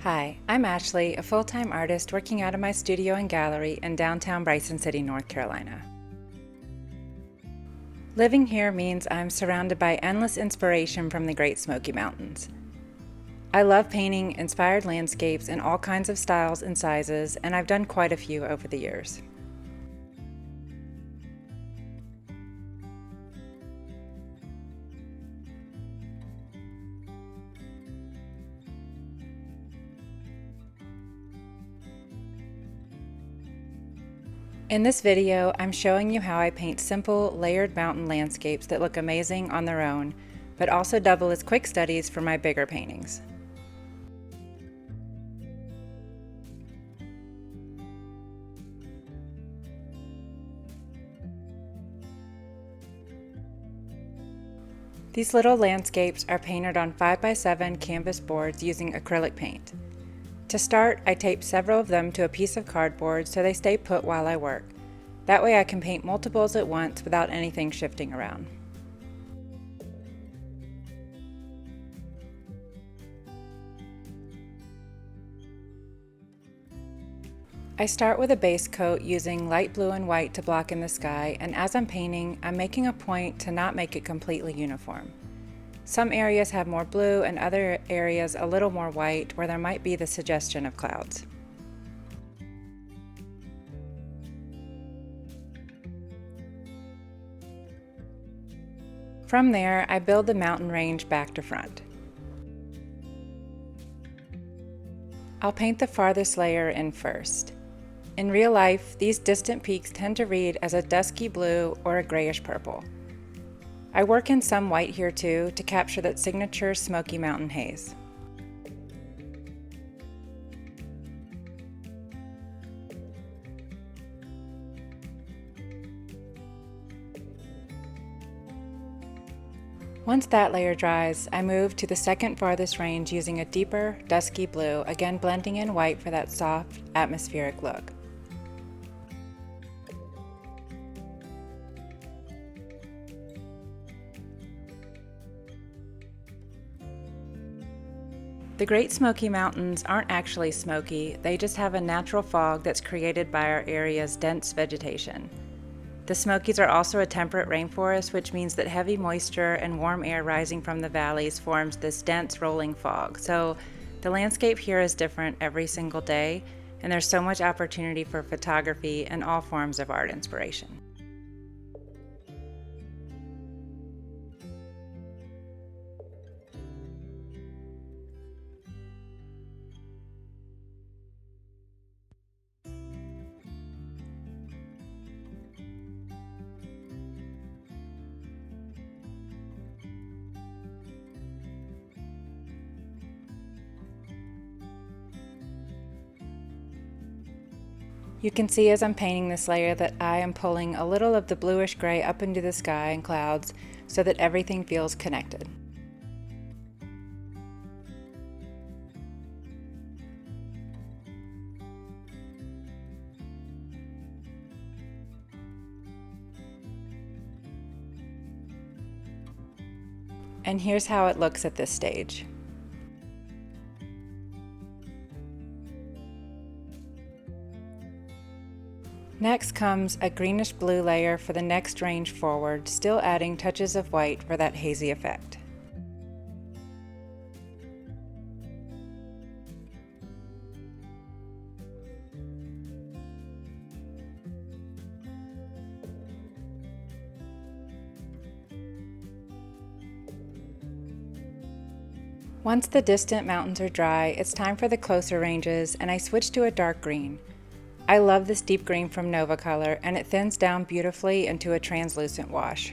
Hi, I'm Ashley, a full-time artist working out of my studio and gallery in downtown Bryson City, North Carolina. Living here means I'm surrounded by endless inspiration from the Great Smoky Mountains. I love painting inspired landscapes in all kinds of styles and sizes, and I've done quite a few over the years. In this video, I'm showing you how I paint simple, layered mountain landscapes that look amazing on their own, but also double as quick studies for my bigger paintings. These little landscapes are painted on 5x7 canvas boards using acrylic paint. To start, I tape several of them to a piece of cardboard so they stay put while I work. That way I can paint multiples at once without anything shifting around. I start with a base coat using light blue and white to block in the sky, and as I'm painting, I'm making a point to not make it completely uniform. Some areas have more blue and other areas a little more white, where there might be the suggestion of clouds. From there, I build the mountain range back to front. I'll paint the farthest layer in first. In real life, these distant peaks tend to read as a dusky blue or a grayish purple. I work in some white here too to capture that signature Smoky Mountain haze. Once that layer dries, I move to the second farthest range using a deeper, dusky blue, again blending in white for that soft, atmospheric look. The Great Smoky Mountains aren't actually smoky, they just have a natural fog that's created by our area's dense vegetation. The Smokies are also a temperate rainforest, which means that heavy moisture and warm air rising from the valleys forms this dense rolling fog. So the landscape here is different every single day, and there's so much opportunity for photography and all forms of art inspiration. You can see as I'm painting this layer that I am pulling a little of the bluish gray up into the sky and clouds so that everything feels connected. And here's how it looks at this stage. Next comes a greenish blue layer for the next range forward, still adding touches of white for that hazy effect. Once the distant mountains are dry, it's time for the closer ranges, and I switch to a dark green. I love this deep green from Nova Color, and it thins down beautifully into a translucent wash.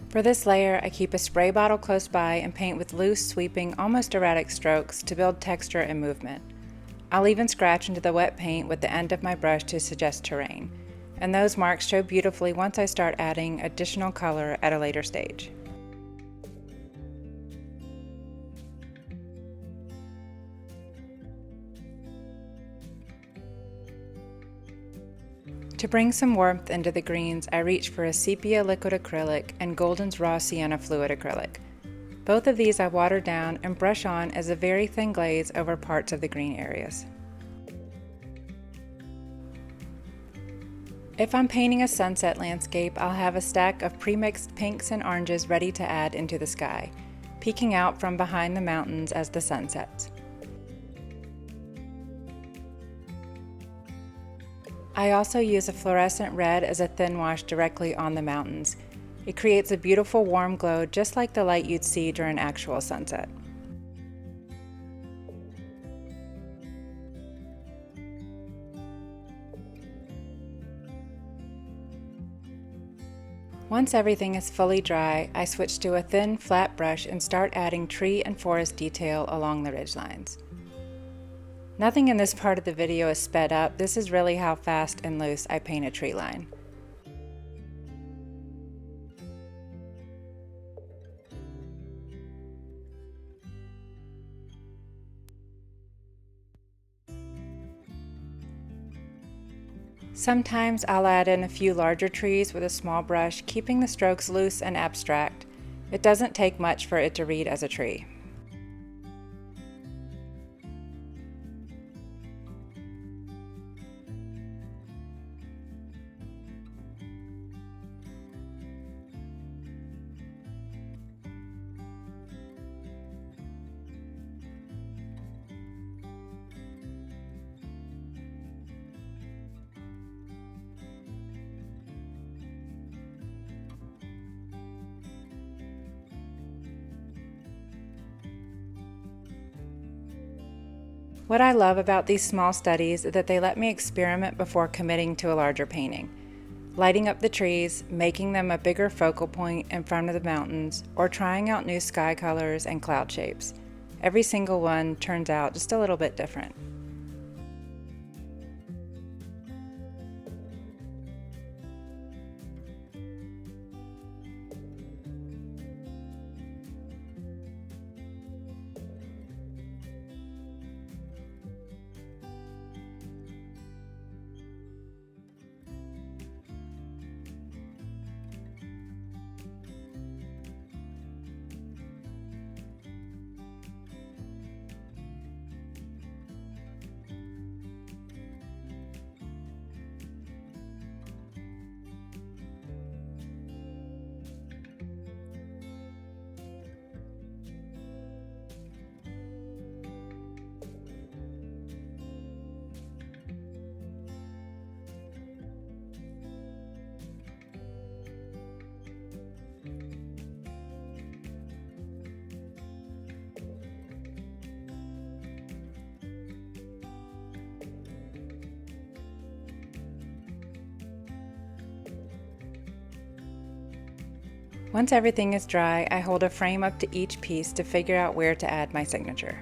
For this layer, I keep a spray bottle close by and paint with loose, sweeping, almost erratic strokes to build texture and movement. I'll even scratch into the wet paint with the end of my brush to suggest terrain, and those marks show beautifully once I start adding additional color at a later stage. To bring some warmth into the greens, I reach for a sepia liquid acrylic and Golden's raw sienna fluid acrylic. Both of these I water down and brush on as a very thin glaze over parts of the green areas. If I'm painting a sunset landscape, I'll have a stack of pre-mixed pinks and oranges ready to add into the sky, peeking out from behind the mountains as the sun sets. I also use a fluorescent red as a thin wash directly on the mountains. It creates a beautiful warm glow just like the light you'd see during actual sunset. Once everything is fully dry, I switch to a thin, flat brush and start adding tree and forest detail along the ridgelines. Nothing in this part of the video is sped up. This is really how fast and loose I paint a tree line. Sometimes I'll add in a few larger trees with a small brush, keeping the strokes loose and abstract. It doesn't take much for it to read as a tree. What I love about these small studies is that they let me experiment before committing to a larger painting. Lighting up the trees, making them a bigger focal point in front of the mountains, or trying out new sky colors and cloud shapes. Every single one turns out just a little bit different. Once everything is dry, I hold a frame up to each piece to figure out where to add my signature.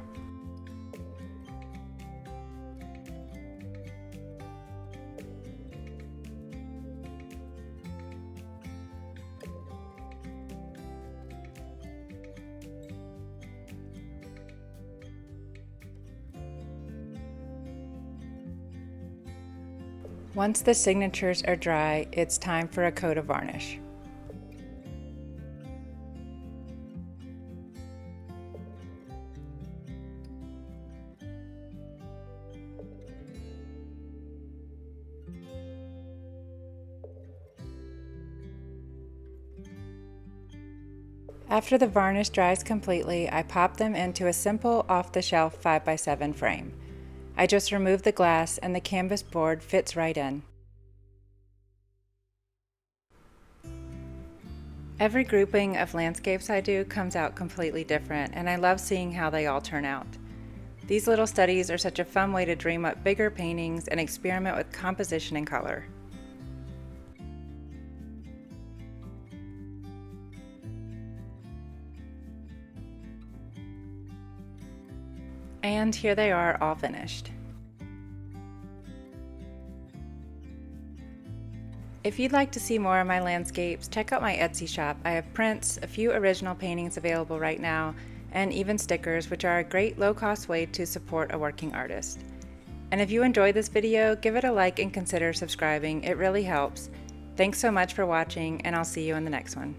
Once the signatures are dry, it's time for a coat of varnish. After the varnish dries completely, I pop them into a simple off-the-shelf 5x7 frame. I just remove the glass and the canvas board fits right in. Every grouping of landscapes I do comes out completely different, and I love seeing how they all turn out. These little studies are such a fun way to dream up bigger paintings and experiment with composition and color. And here they are, all finished. If you'd like to see more of my landscapes, check out my Etsy shop. I have prints, a few original paintings available right now, and even stickers, which are a great low-cost way to support a working artist. And if you enjoyed this video, give it a like and consider subscribing. It really helps. Thanks so much for watching, and I'll see you in the next one.